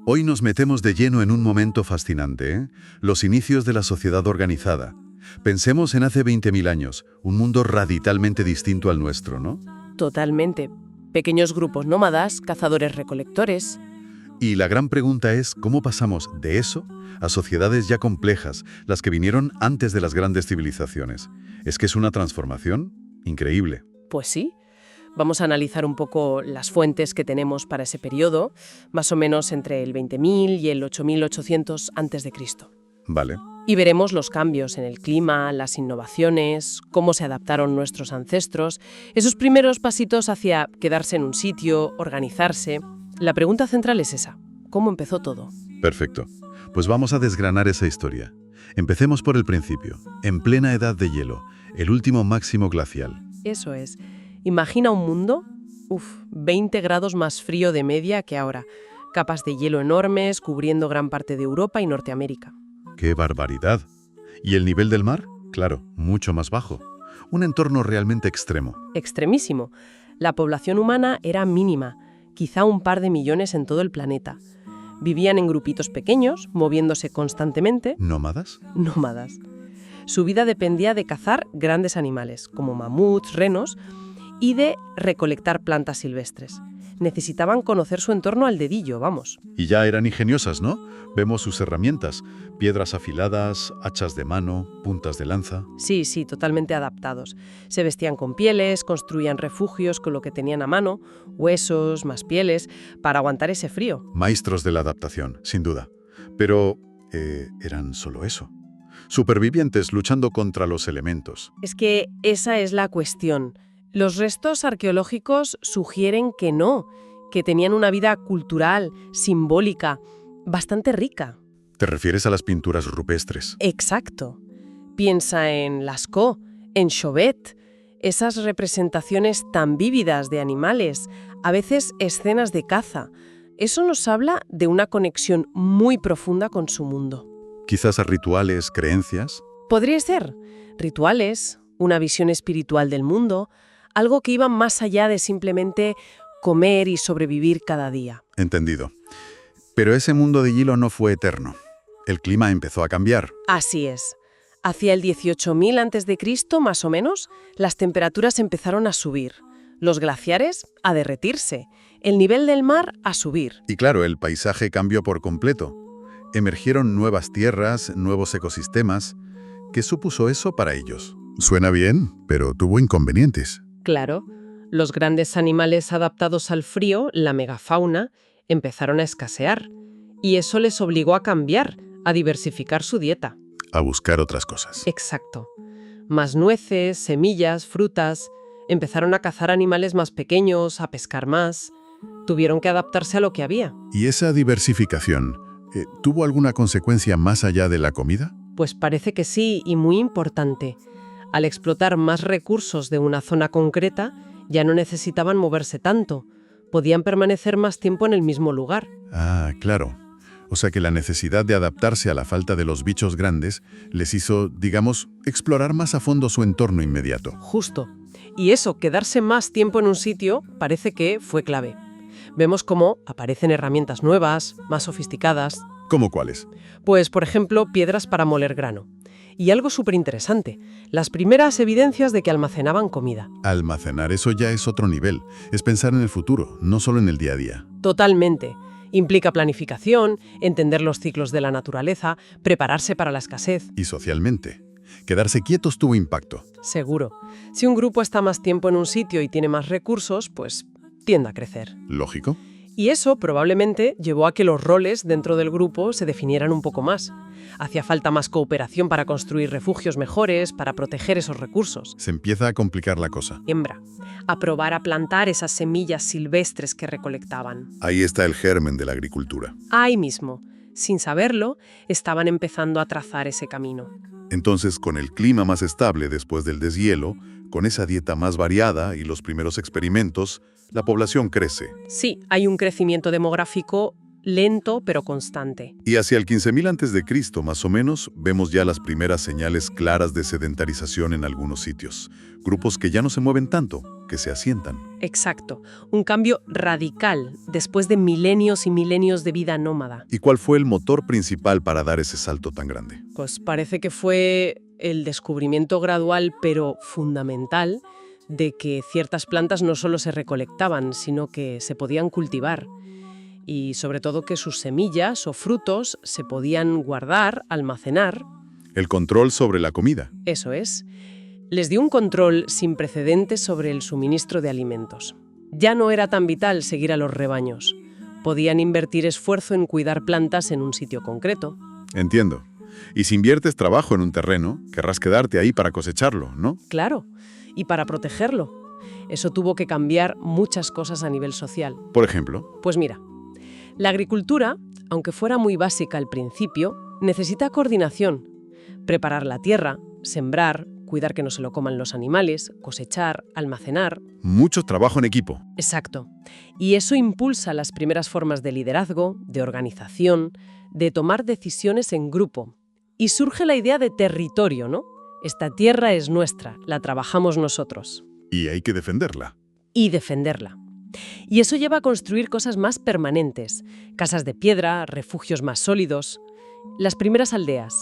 Hoy nos metemos de lleno en un momento fascinante, ¿eh? Los inicios de la sociedad organizada. Pensemos en hace 20.000 años, un mundo radicalmente distinto al nuestro, ¿no? Totalmente. Pequeños grupos nómadas, cazadores-recolectores. Y la gran pregunta es, ¿cómo pasamos de eso a sociedades ya complejas, las que vinieron antes de las grandes civilizaciones? Es que es una transformación increíble. Pues sí. Vamos a analizar un poco las fuentes que tenemos para ese periodo, más o menos entre el 20.000 y el 8.800 a.C. Vale. Y veremos los cambios en el clima, las innovaciones, cómo se adaptaron nuestros ancestros, esos primeros pasitos hacia quedarse en un sitio, organizarse. La pregunta central es esa: ¿cómo empezó todo? Perfecto. Pues vamos a desgranar esa historia. Empecemos por el principio, en plena edad de hielo, el último máximo glacial. Eso es. Imagina un mundo, 20 grados más frío de media que ahora, capas de hielo enormes cubriendo gran parte de Europa y Norteamérica. ¡Qué barbaridad! ¿Y el nivel del mar? Claro, mucho más bajo. Un entorno realmente extremo. Extremísimo. La población humana era mínima, quizá un par de millones en todo el planeta. Vivían en grupitos pequeños, moviéndose constantemente. ¿Nómadas? Nómadas. Su vida dependía de cazar grandes animales, como mamuts, renos, y de recolectar plantas silvestres. Necesitaban conocer su entorno al dedillo, vamos. Y ya eran ingeniosas, ¿no? Vemos sus herramientas, piedras afiladas, hachas de mano, puntas de lanza. Sí, totalmente adaptados. Se vestían con pieles, construían refugios con lo que tenían a mano, huesos, más pieles, para aguantar ese frío. Maestros de la adaptación, sin duda. Pero, ¿eran solo eso? Supervivientes luchando contra los elementos. Es que esa es la cuestión. Los restos arqueológicos sugieren que no, que tenían una vida cultural, simbólica, bastante rica. ¿Te refieres a las pinturas rupestres? Exacto. Piensa en Lascaux, en Chauvet, esas representaciones tan vívidas de animales, a veces escenas de caza. Eso nos habla de una conexión muy profunda con su mundo. Quizás a rituales, creencias. Podría ser rituales, una visión espiritual del mundo, algo que iba más allá de simplemente comer y sobrevivir cada día. Entendido. Pero ese mundo de hielo no fue eterno. El clima empezó a cambiar. Así es. Hacia el 18.000 a.C., más o menos, las temperaturas empezaron a subir, los glaciares a derretirse, el nivel del mar a subir. Y claro, el paisaje cambió por completo. Emergieron nuevas tierras, nuevos ecosistemas. ¿Qué supuso eso para ellos? Suena bien, pero tuvo inconvenientes. Claro, los grandes animales adaptados al frío, la megafauna, empezaron a escasear. Y eso les obligó a cambiar, a diversificar su dieta. A buscar otras cosas. Exacto. Más nueces, semillas, frutas. Empezaron a cazar animales más pequeños, a pescar más. Tuvieron que adaptarse a lo que había. ¿Y esa diversificación tuvo alguna consecuencia más allá de la comida? Pues parece que sí, y muy importante. Al explotar más recursos de una zona concreta, ya no necesitaban moverse tanto. Podían permanecer más tiempo en el mismo lugar. Ah, claro. O sea que la necesidad de adaptarse a la falta de los bichos grandes les hizo, digamos, explorar más a fondo su entorno inmediato. Justo. Y eso, quedarse más tiempo en un sitio, parece que fue clave. Vemos cómo aparecen herramientas nuevas, más sofisticadas. ¿Cómo cuáles? Pues, por ejemplo, piedras para moler grano. Y algo súper interesante, las primeras evidencias de que almacenaban comida. Almacenar, eso ya es otro nivel. Es pensar en el futuro, no solo en el día a día. Totalmente. Implica planificación, entender los ciclos de la naturaleza, prepararse para la escasez. Y socialmente. Quedarse quietos tuvo impacto. Seguro. Si un grupo está más tiempo en un sitio y tiene más recursos, pues tiende a crecer. Lógico. Y eso probablemente llevó a que los roles dentro del grupo se definieran un poco más. Hacía falta más cooperación para construir refugios mejores, para proteger esos recursos. Se empieza a complicar la cosa. Hembra, a probar a plantar esas semillas silvestres que recolectaban. Ahí está el germen de la agricultura. Ahí mismo, sin saberlo, estaban empezando a trazar ese camino. Entonces, con el clima más estable después del deshielo, con esa dieta más variada y los primeros experimentos, la población crece. Sí, hay un crecimiento demográfico lento pero constante. Y hacia el 15.000 a.C., más o menos, vemos ya las primeras señales claras de sedentarización en algunos sitios. Grupos que ya no se mueven tanto, que se asientan. Exacto, un cambio radical después de milenios y milenios de vida nómada. ¿Y cuál fue el motor principal para dar ese salto tan grande? Pues parece que fue el descubrimiento gradual pero fundamental de que ciertas plantas no solo se recolectaban, sino que se podían cultivar. Y sobre todo que sus semillas o frutos se podían guardar, almacenar. El control sobre la comida. Eso es. Les dio un control sin precedentes sobre el suministro de alimentos. Ya no era tan vital seguir a los rebaños. Podían invertir esfuerzo en cuidar plantas en un sitio concreto. Entiendo. Y si inviertes trabajo en un terreno, querrás quedarte ahí para cosecharlo, ¿no? Claro, y para protegerlo. Eso tuvo que cambiar muchas cosas a nivel social. Por ejemplo, Pues mira, la agricultura, aunque fuera muy básica al principio, necesita coordinación. Preparar la tierra, sembrar, cuidar que no se lo coman los animales, cosechar, almacenar. mucho trabajo en equipo. Exacto. Y eso impulsa las primeras formas de liderazgo, de organización, de tomar decisiones en grupo. Y surge la idea de territorio, ¿no? Esta tierra es nuestra, la trabajamos nosotros. Y hay que defenderla. Y defenderla. Y eso lleva a construir cosas más permanentes, casas de piedra, refugios más sólidos, las primeras aldeas.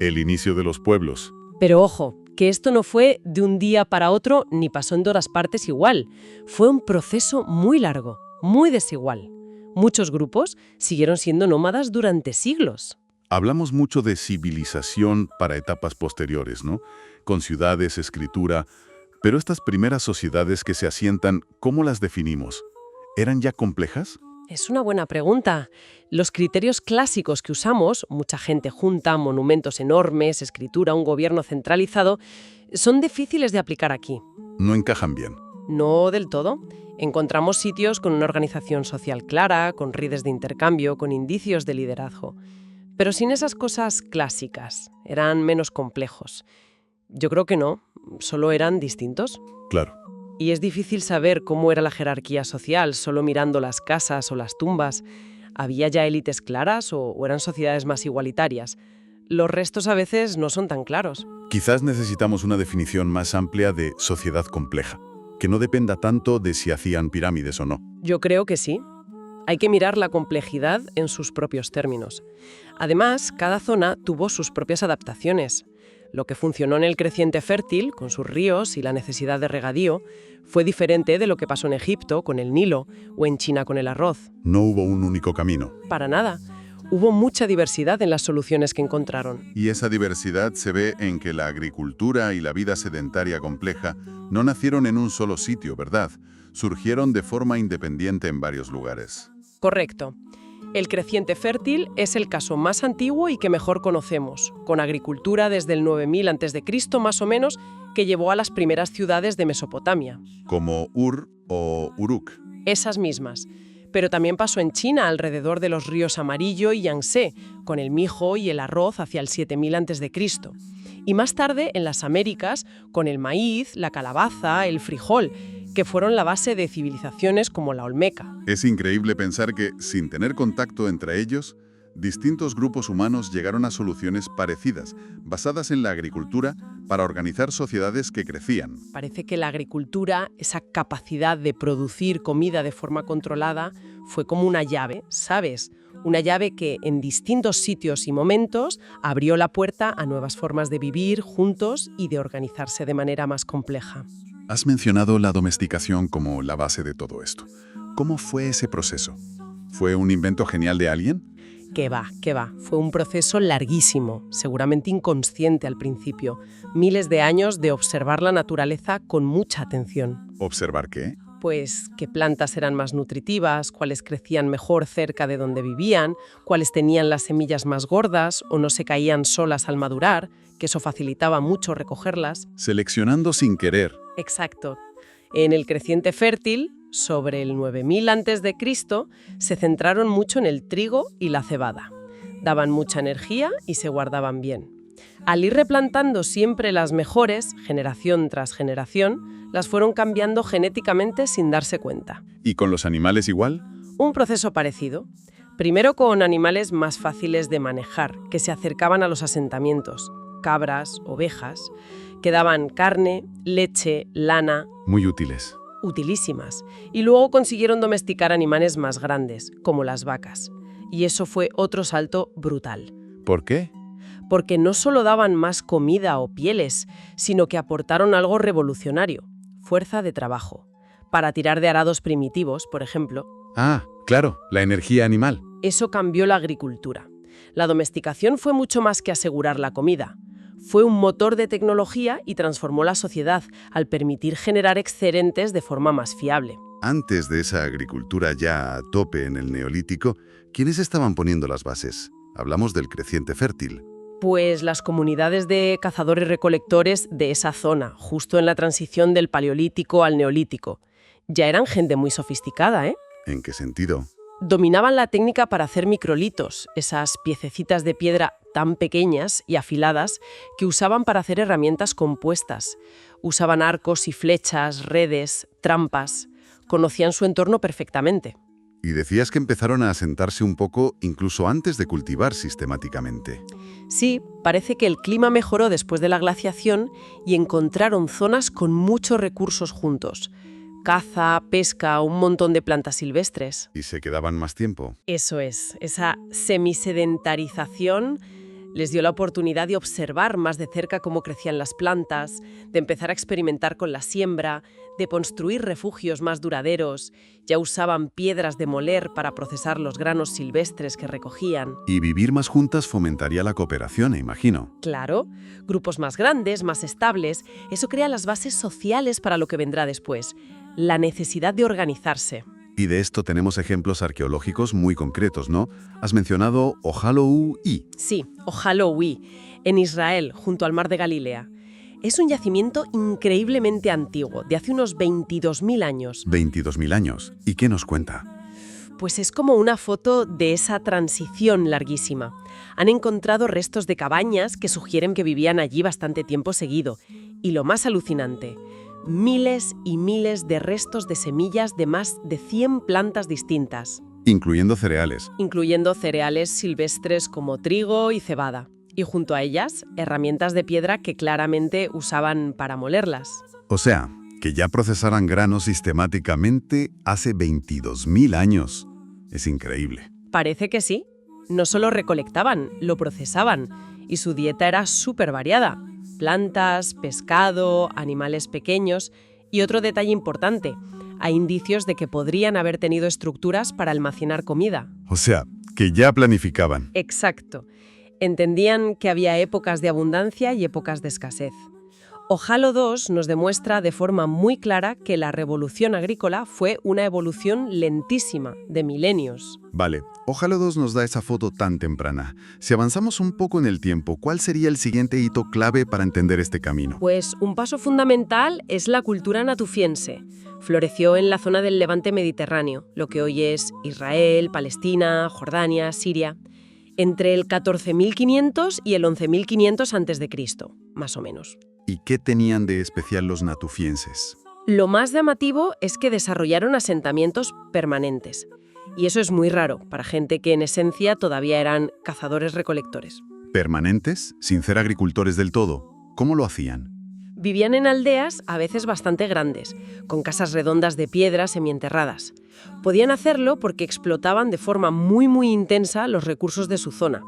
El inicio de los pueblos. Pero ojo, que esto no fue de un día para otro ni pasó en todas partes igual. Fue un proceso muy largo, muy desigual. Muchos grupos siguieron siendo nómadas durante siglos. Hablamos mucho de civilización para etapas posteriores, ¿no? Con ciudades, escritura. Pero estas primeras sociedades que se asientan, ¿cómo las definimos? ¿Eran ya complejas? Es una buena pregunta. Los criterios clásicos que usamos, mucha gente junta, monumentos enormes, escritura, un gobierno centralizado, son difíciles de aplicar aquí. No encajan bien. No del todo. Encontramos sitios con una organización social clara, con redes de intercambio, con indicios de liderazgo. Pero sin esas cosas clásicas, eran menos complejos. Yo creo que no, solo eran distintos. Claro. Y es difícil saber cómo era la jerarquía social solo mirando las casas o las tumbas. ¿Había ya élites claras o eran sociedades más igualitarias? Los restos a veces no son tan claros. Quizás necesitamos una definición más amplia de sociedad compleja, que no dependa tanto de si hacían pirámides o no. Yo creo que sí. Hay que mirar la complejidad en sus propios términos. Además, cada zona tuvo sus propias adaptaciones. Lo que funcionó en el creciente fértil, con sus ríos y la necesidad de regadío, fue diferente de lo que pasó en Egipto con el Nilo o en China con el arroz. No hubo un único camino. Para nada. Hubo mucha diversidad en las soluciones que encontraron. Y esa diversidad se ve en que la agricultura y la vida sedentaria compleja no nacieron en un solo sitio, ¿verdad? Surgieron de forma independiente en varios lugares. Correcto. El creciente fértil es el caso más antiguo y que mejor conocemos, con agricultura desde el 9000 a.C. más o menos, que llevó a las primeras ciudades de Mesopotamia. Como Ur o Uruk. Esas mismas. Pero también pasó en China alrededor de los ríos Amarillo y Yangtze, con el mijo y el arroz hacia el 7000 a.C. Y más tarde en las Américas, con el maíz, la calabaza, el frijol, que fueron la base de civilizaciones como la olmeca. Es increíble pensar que, sin tener contacto entre ellos, distintos grupos humanos llegaron a soluciones parecidas, basadas en la agricultura, para organizar sociedades que crecían. Parece que la agricultura, esa capacidad de producir comida de forma controlada, fue como una llave, ¿sabes? Una llave que en distintos sitios y momentos abrió la puerta a nuevas formas de vivir juntos y de organizarse de manera más compleja. Has mencionado la domesticación como la base de todo esto. ¿Cómo fue ese proceso? ¿Fue un invento genial de alguien? Que va. Fue un proceso larguísimo, seguramente inconsciente al principio. Miles de años de observar la naturaleza con mucha atención. ¿Observar qué? Pues qué plantas eran más nutritivas, cuáles crecían mejor cerca de donde vivían, cuáles tenían las semillas más gordas o no se caían solas al madurar, que eso facilitaba mucho recogerlas. Seleccionando sin querer. Exacto. En el creciente fértil, sobre el 9000 a.C., se centraron mucho en el trigo y la cebada. Daban mucha energía y se guardaban bien. Al ir replantando siempre las mejores, generación tras generación, las fueron cambiando genéticamente sin darse cuenta. ¿Y con los animales igual? Un proceso parecido. Primero con animales más fáciles de manejar, que se acercaban a los asentamientos, cabras, ovejas, que daban carne, leche, lana, Muy útiles. utilísimas. Y luego consiguieron domesticar animales más grandes, como las vacas. Y eso fue otro salto brutal. ¿Por qué? Porque no solo daban más comida o pieles, sino que aportaron algo revolucionario, fuerza de trabajo. Para tirar de arados primitivos, por ejemplo, Ah, claro, la energía animal. eso cambió la agricultura. La domesticación fue mucho más que asegurar la comida. Fue un motor de tecnología y transformó la sociedad al permitir generar excedentes de forma más fiable. Antes de esa agricultura ya a tope en el Neolítico, ¿quiénes estaban poniendo las bases? Hablamos del creciente fértil. Pues las comunidades de cazadores-recolectores de esa zona, justo en la transición del Paleolítico al Neolítico, ya eran gente muy sofisticada, ¿eh? ¿En qué sentido? Dominaban la técnica para hacer microlitos, esas piececitas de piedra tan pequeñas y afiladas que usaban para hacer herramientas compuestas. Usaban arcos y flechas, redes, trampas. Conocían su entorno perfectamente. Y decías que empezaron a asentarse un poco incluso antes de cultivar sistemáticamente. Sí, parece que el clima mejoró después de la glaciación y encontraron zonas con muchos recursos juntos. Caza, pesca, un montón de plantas silvestres. ¿Y se quedaban más tiempo? Eso es, esa semisedentarización les dio la oportunidad de observar más de cerca cómo crecían las plantas, de empezar a experimentar con la siembra, de construir refugios más duraderos. Ya usaban piedras de moler para procesar los granos silvestres que recogían. Y vivir más juntas fomentaría la cooperación, imagino. Claro, grupos más grandes, más estables, eso crea las bases sociales para lo que vendrá después. La necesidad de organizarse. Y de esto tenemos ejemplos arqueológicos muy concretos, ¿no? Has mencionado Ojalou-i. Sí, Ojalou-i, en Israel, junto al mar de Galilea. Es un yacimiento increíblemente antiguo, de hace unos 22.000 años. 22.000 años. ¿Y qué nos cuenta? Pues es como una foto de esa transición larguísima. Han encontrado restos de cabañas que sugieren que vivían allí bastante tiempo seguido. Y lo más alucinante, miles y miles de restos de semillas de más de 100 plantas distintas, Incluyendo cereales. incluyendo cereales silvestres como trigo y cebada. Y junto a ellas, herramientas de piedra que claramente usaban para molerlas. O sea, que ya procesaran granos sistemáticamente hace 22.000 años. Es increíble. Parece que sí. No solo recolectaban, lo procesaban. Y su dieta era súper variada. Plantas, pescado, animales pequeños. Y otro detalle importante, hay indicios de que podrían haber tenido estructuras para almacenar comida. O sea, que ya planificaban. Exacto. Entendían que había épocas de abundancia y épocas de escasez. Ojalo II nos demuestra de forma muy clara que la revolución agrícola fue una evolución lentísima, de milenios. Vale, Ojalá 2 nos da esa foto tan temprana. Si avanzamos un poco en el tiempo, ¿cuál sería el siguiente hito clave para entender este camino? Pues un paso fundamental es la cultura natufiense. Floreció en la zona del Levante mediterráneo, lo que hoy es Israel, Palestina, Jordania, Siria, entre el 14.500 y el 11.500 a.C., más o menos. ¿Y qué tenían de especial los natufienses? Lo más llamativo es que desarrollaron asentamientos permanentes. Y eso es muy raro para gente que en esencia todavía eran cazadores-recolectores. ¿Permanentes? ¿Sin ser agricultores del todo? ¿Cómo lo hacían? Vivían en aldeas a veces bastante grandes, con casas redondas de piedra semienterradas. Podían hacerlo porque explotaban de forma muy intensa los recursos de su zona,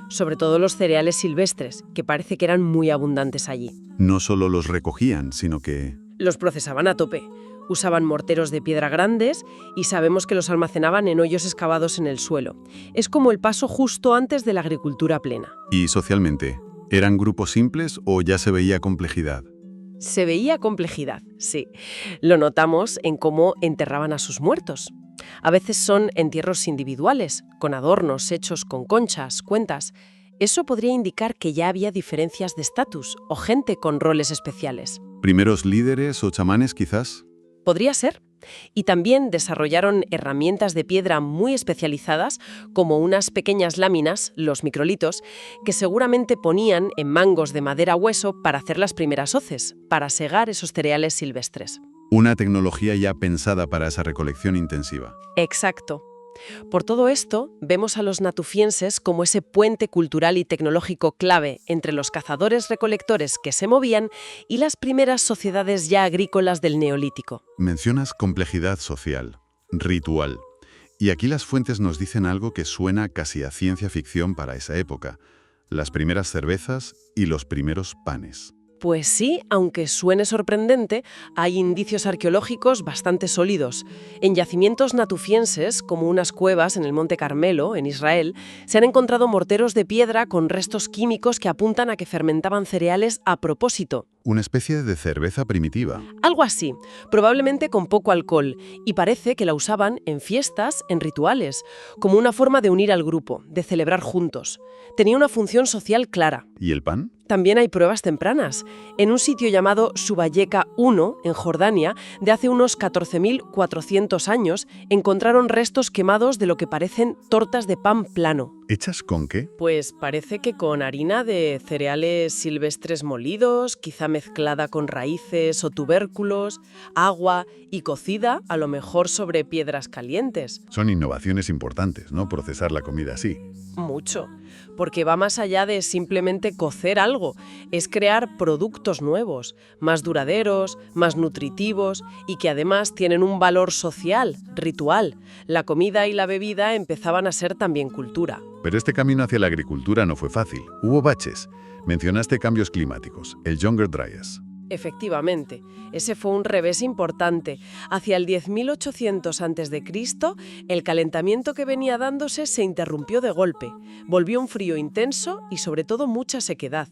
sobre todo los cereales silvestres, que parece que eran muy abundantes allí. No solo los recogían, sino que... Los procesaban a tope. Usaban morteros de piedra grandes y sabemos que los almacenaban en hoyos excavados en el suelo. Es como el paso justo antes de la agricultura plena. ¿Y socialmente? ¿Eran grupos simples o ya se veía complejidad? Se veía complejidad, sí. Lo notamos en cómo enterraban a sus muertos. A veces son entierros individuales, con adornos hechos con conchas, cuentas. Eso podría indicar que ya había diferencias de estatus o gente con roles especiales. ¿Primeros líderes o chamanes, quizás? Podría ser. Y también desarrollaron herramientas de piedra muy especializadas, como unas pequeñas láminas, los microlitos, que seguramente ponían en mangos de madera hueso para hacer las primeras hoces, para segar esos cereales silvestres. Una tecnología ya pensada para esa recolección intensiva. Exacto. Por todo esto, vemos a los natufienses como ese puente cultural y tecnológico clave entre los cazadores-recolectores que se movían y las primeras sociedades ya agrícolas del Neolítico. Mencionas complejidad social, ritual. Y aquí las fuentes nos dicen algo que suena casi a ciencia ficción para esa época. Las primeras cervezas y los primeros panes. Pues sí, aunque suene sorprendente, hay indicios arqueológicos bastante sólidos. En yacimientos natufienses, como unas cuevas en el Monte Carmelo, en Israel, se han encontrado morteros de piedra con restos químicos que apuntan a que fermentaban cereales a propósito. Una especie de cerveza primitiva. Algo así, probablemente con poco alcohol, y parece que la usaban en fiestas, en rituales, como una forma de unir al grupo, de celebrar juntos. Tenía una función social clara. ¿Y el pan? También hay pruebas tempranas. En un sitio llamado Subayeka I, en Jordania, de hace unos 14.400 años, encontraron restos quemados de lo que parecen tortas de pan plano. ¿Hechas con qué? Pues parece que con harina de cereales silvestres molidos, quizá mezclada con raíces o tubérculos, agua y cocida, a lo mejor sobre piedras calientes. Son innovaciones importantes, ¿no? Procesar la comida así. Mucho, porque va más allá de simplemente cocer algo, es crear productos nuevos, más duraderos, más nutritivos y que además tienen un valor social, ritual. La comida y la bebida empezaban a ser también cultura. Pero este camino hacia la agricultura no fue fácil. Hubo baches. Mencionaste cambios climáticos, el Younger Dryas. Efectivamente, ese fue un revés importante. Hacia el 10.800 a.C., el calentamiento que venía dándose se interrumpió de golpe. Volvió un frío intenso y sobre todo mucha sequedad.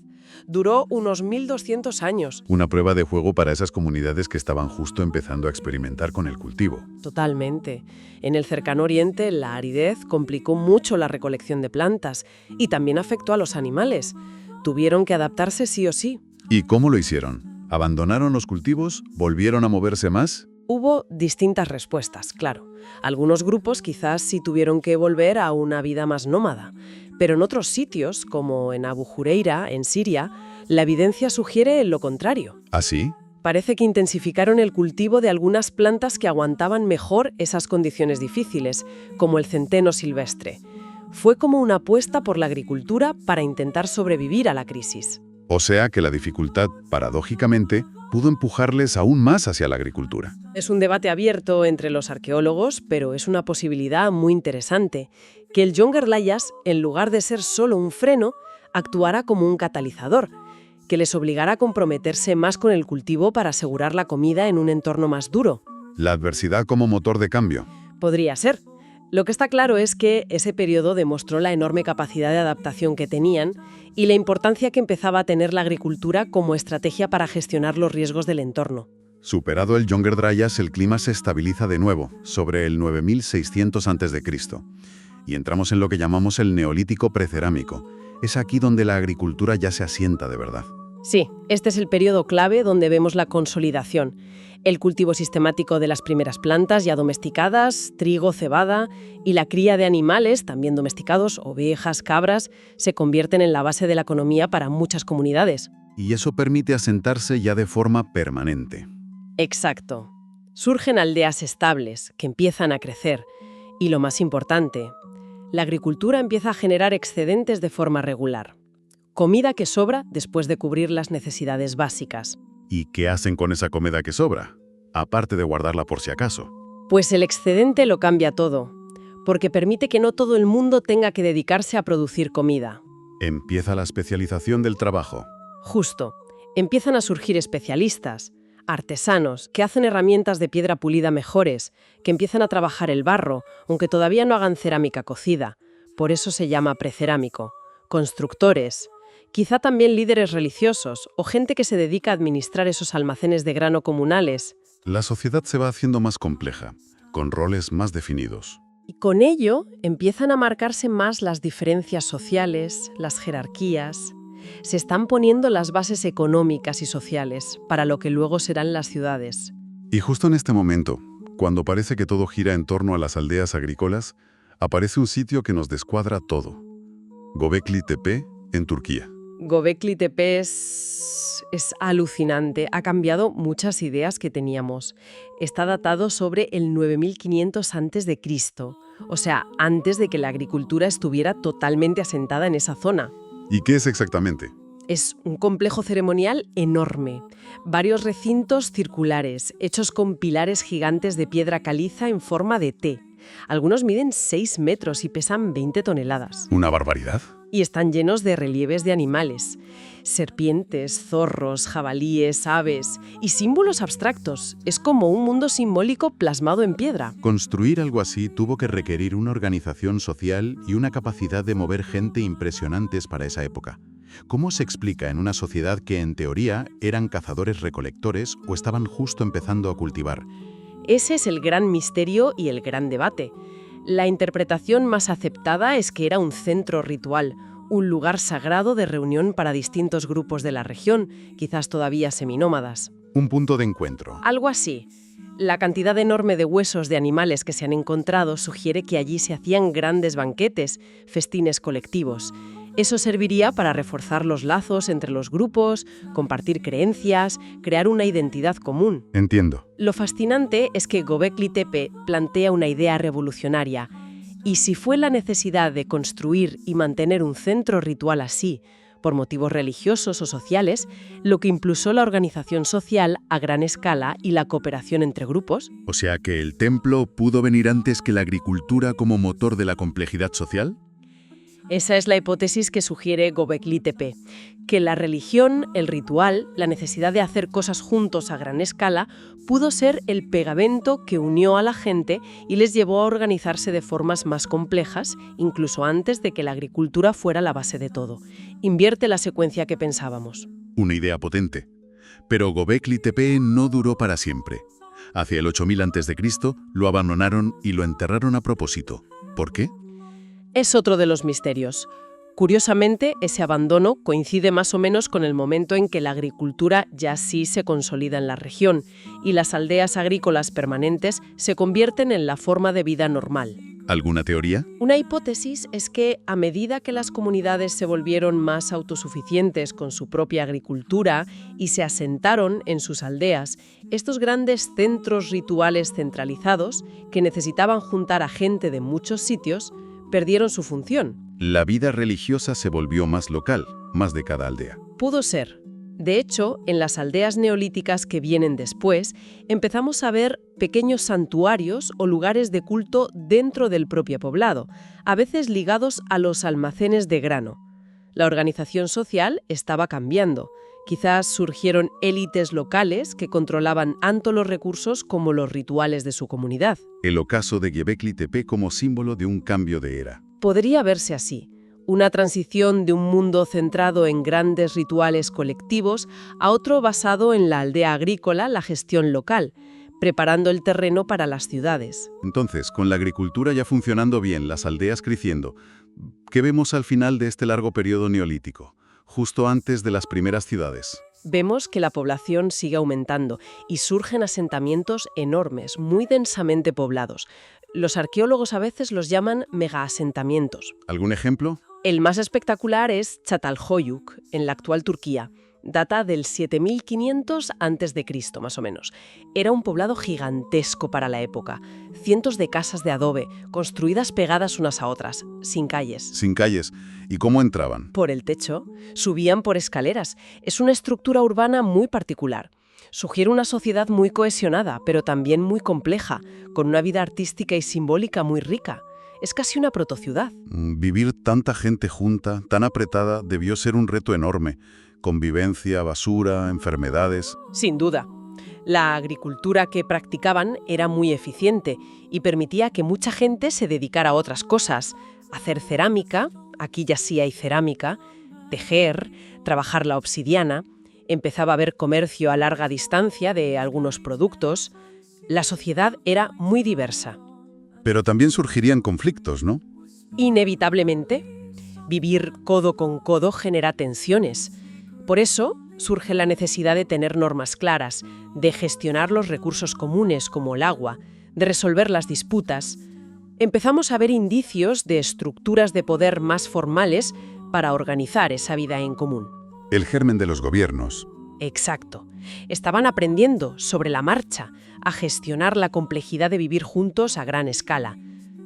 Duró unos 1.200 años. Una prueba de fuego para esas comunidades que estaban justo empezando a experimentar con el cultivo. Totalmente. En el cercano oriente, la aridez complicó mucho la recolección de plantas y también afectó a los animales. Tuvieron que adaptarse sí o sí. ¿Y cómo lo hicieron? ¿Abandonaron los cultivos? ¿Volvieron a moverse más? Hubo distintas respuestas, claro. Algunos grupos quizás sí tuvieron que volver a una vida más nómada, pero en otros sitios, como en Abu Jureira, en Siria, la evidencia sugiere lo contrario. ¿Ah, sí? Parece que intensificaron el cultivo de algunas plantas que aguantaban mejor esas condiciones difíciles, como el centeno silvestre. Fue como una apuesta por la agricultura para intentar sobrevivir a la crisis. O sea que la dificultad, paradójicamente, pudo empujarles aún más hacia la agricultura. Es un debate abierto entre los arqueólogos, pero es una posibilidad muy interesante, que el Younger Dryas, en lugar de ser solo un freno, actuara como un catalizador, que les obligara a comprometerse más con el cultivo para asegurar la comida en un entorno más duro. La adversidad como motor de cambio. Podría ser. Lo que está claro es que ese periodo demostró la enorme capacidad de adaptación que tenían y la importancia que empezaba a tener la agricultura como estrategia para gestionar los riesgos del entorno. Superado el Younger Dryas, el clima se estabiliza de nuevo, sobre el 9600 a.C. Y entramos en lo que llamamos el Neolítico precerámico. Es aquí donde la agricultura ya se asienta de verdad. Sí, este es el periodo clave donde vemos la consolidación. El cultivo sistemático de las primeras plantas ya domesticadas, trigo, cebada, y la cría de animales, también domesticados, ovejas, cabras, se convierten en la base de la economía para muchas comunidades. Y eso permite asentarse ya de forma permanente. Exacto. Surgen aldeas estables, que empiezan a crecer. Y lo más importante, la agricultura empieza a generar excedentes de forma regular. Comida que sobra después de cubrir las necesidades básicas. ¿Y qué hacen con esa comida que sobra? Aparte de guardarla por si acaso. Pues el excedente lo cambia todo, porque permite que no todo el mundo tenga que dedicarse a producir comida. Empieza la especialización del trabajo. Justo. Empiezan a surgir especialistas, artesanos, que hacen herramientas de piedra pulida mejores, que empiezan a trabajar el barro, aunque todavía no hagan cerámica cocida. Por eso se llama precerámico. Constructores. Quizá también líderes religiosos o gente que se dedica a administrar esos almacenes de grano comunales. La sociedad se va haciendo más compleja, con roles más definidos. Y con ello empiezan a marcarse más las diferencias sociales, las jerarquías. Se están poniendo las bases económicas y sociales para lo que luego serán las ciudades. Y justo en este momento, cuando parece que todo gira en torno a las aldeas agrícolas, aparece un sitio que nos descuadra todo. Göbekli Tepe, en Turquía. Göbekli Tepe es alucinante, ha cambiado muchas ideas que teníamos. Está datado sobre el 9500 a.C., o sea, antes de que la agricultura estuviera totalmente asentada en esa zona. ¿Y qué es exactamente? Es un complejo ceremonial enorme, varios recintos circulares, hechos con pilares gigantes de piedra caliza en forma de T. Algunos miden 6 metros y pesan 20 toneladas. ¿Una barbaridad? Y están llenos de relieves de animales, serpientes, zorros, jabalíes, aves y símbolos abstractos. Es como un mundo simbólico plasmado en piedra. Construir algo así tuvo que requerir una organización social y una capacidad de mover gente impresionantes para esa época. ¿Cómo se explica en una sociedad que, en teoría, eran cazadores-recolectores o estaban justo empezando a cultivar? Ese es el gran misterio y el gran debate. La interpretación más aceptada es que era un centro ritual, un lugar sagrado de reunión para distintos grupos de la región, quizás todavía seminómadas. Un punto de encuentro. Algo así. La cantidad enorme de huesos de animales que se han encontrado sugiere que allí se hacían grandes banquetes, festines colectivos. Eso serviría para reforzar los lazos entre los grupos, compartir creencias, crear una identidad común. Entiendo. Lo fascinante es que Göbekli Tepe plantea una idea revolucionaria. Y si fue la necesidad de construir y mantener un centro ritual así, por motivos religiosos o sociales, lo que impulsó la organización social a gran escala y la cooperación entre grupos. O sea que el templo pudo venir antes que la agricultura como motor de la complejidad social. Esa es la hipótesis que sugiere Göbekli Tepe, que la religión, el ritual, la necesidad de hacer cosas juntos a gran escala, pudo ser el pegamento que unió a la gente y les llevó a organizarse de formas más complejas, incluso antes de que la agricultura fuera la base de todo. Invierte la secuencia que pensábamos. Una idea potente. Pero Göbekli Tepe no duró para siempre. Hacia el 8000 a.C. lo abandonaron y lo enterraron a propósito. ¿Por qué? Es otro de los misterios. Curiosamente, ese abandono coincide más o menos con el momento en que la agricultura ya sí se consolida en la región y las aldeas agrícolas permanentes se convierten en la forma de vida normal. ¿Alguna teoría? Una hipótesis es que, a medida que las comunidades se volvieron más autosuficientes con su propia agricultura y se asentaron en sus aldeas, estos grandes centros rituales centralizados, que necesitaban juntar a gente de muchos sitios, perdieron su función. La vida religiosa se volvió más local, más de cada aldea. Pudo ser. De hecho, en las aldeas neolíticas que vienen después, empezamos a ver pequeños santuarios o lugares de culto dentro del propio poblado, a veces ligados a los almacenes de grano. La organización social estaba cambiando. Quizás surgieron élites locales que controlaban tanto los recursos como los rituales de su comunidad. El ocaso de Göbekli Tepe como símbolo de un cambio de era. Podría verse así. Una transición de un mundo centrado en grandes rituales colectivos a otro basado en la aldea agrícola, la gestión local, preparando el terreno para las ciudades. Entonces, con la agricultura ya funcionando bien, las aldeas creciendo, ¿qué vemos al final de este largo periodo neolítico, justo antes de las primeras ciudades? Vemos que la población sigue aumentando y surgen asentamientos enormes, muy densamente poblados. Los arqueólogos a veces los llaman megaasentamientos. ¿Algún ejemplo? El más espectacular es Çatalhöyük, en la actual Turquía. Data del 7500 a.C., más o menos. Era un poblado gigantesco para la época. Cientos de casas de adobe, construidas pegadas unas a otras, sin calles. Sin calles. ¿Y cómo entraban? Por el techo. Subían por escaleras. Es una estructura urbana muy particular. Sugiere una sociedad muy cohesionada, pero también muy compleja, con una vida artística y simbólica muy rica. Es casi una protociudad. Vivir tanta gente junta, tan apretada, debió ser un reto enorme. Convivencia, basura, enfermedades. Sin duda. La agricultura que practicaban era muy eficiente y permitía que mucha gente se dedicara a otras cosas. Hacer cerámica, aquí ya sí hay cerámica, tejer, trabajar la obsidiana. Empezaba a haber comercio a larga distancia de algunos productos. La sociedad era muy diversa. Pero también surgirían conflictos, ¿no? Inevitablemente, vivir codo con codo genera tensiones. Por eso surge la necesidad de tener normas claras, de gestionar los recursos comunes como el agua, de resolver las disputas. Empezamos a ver indicios de estructuras de poder más formales para organizar esa vida en común. El germen de los gobiernos. Exacto. Estaban aprendiendo sobre la marcha a gestionar la complejidad de vivir juntos a gran escala.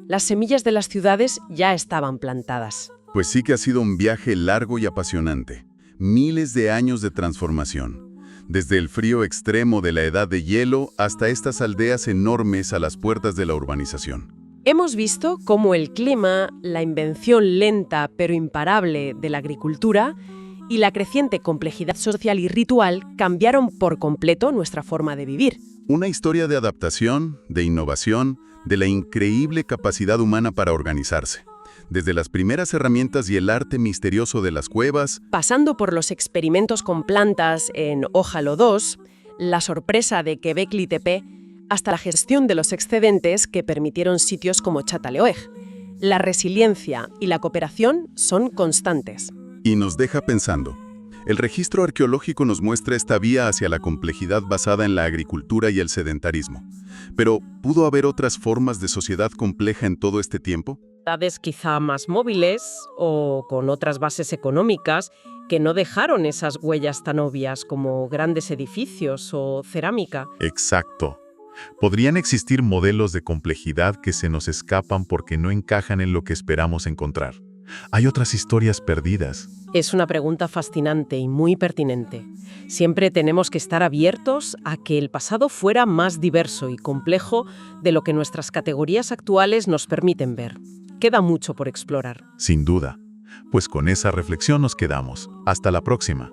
Las semillas de las ciudades ya estaban plantadas. Pues sí que ha sido un viaje largo y apasionante. Miles de años de transformación. Desde el frío extremo de la edad de hielo hasta estas aldeas enormes a las puertas de la urbanización. Hemos visto cómo el clima, la invención lenta pero imparable de la agricultura y la creciente complejidad social y ritual cambiaron por completo nuestra forma de vivir. Una historia de adaptación, de innovación, de la increíble capacidad humana para organizarse. Desde las primeras herramientas y el arte misterioso de las cuevas, Pasando por los experimentos con plantas en Ójalo 2, la sorpresa de Quebec Tepe, hasta la gestión de los excedentes que permitieron sitios como Çatalhöyük. La resiliencia y la cooperación son constantes. y nos deja pensando. El registro arqueológico nos muestra esta vía hacia la complejidad basada en la agricultura y el sedentarismo. Pero, ¿pudo haber otras formas de sociedad compleja en todo este tiempo? Ciudades quizá más móviles o con otras bases económicas que no dejaron esas huellas tan obvias como grandes edificios o cerámica. Exacto. Podrían existir modelos de complejidad que se nos escapan porque no encajan en lo que esperamos encontrar. Hay otras historias perdidas. Es una pregunta fascinante y muy pertinente. Siempre tenemos que estar abiertos a que el pasado fuera más diverso y complejo de lo que nuestras categorías actuales nos permiten ver. Queda mucho por explorar. Sin duda. Pues con esa reflexión nos quedamos. Hasta la próxima.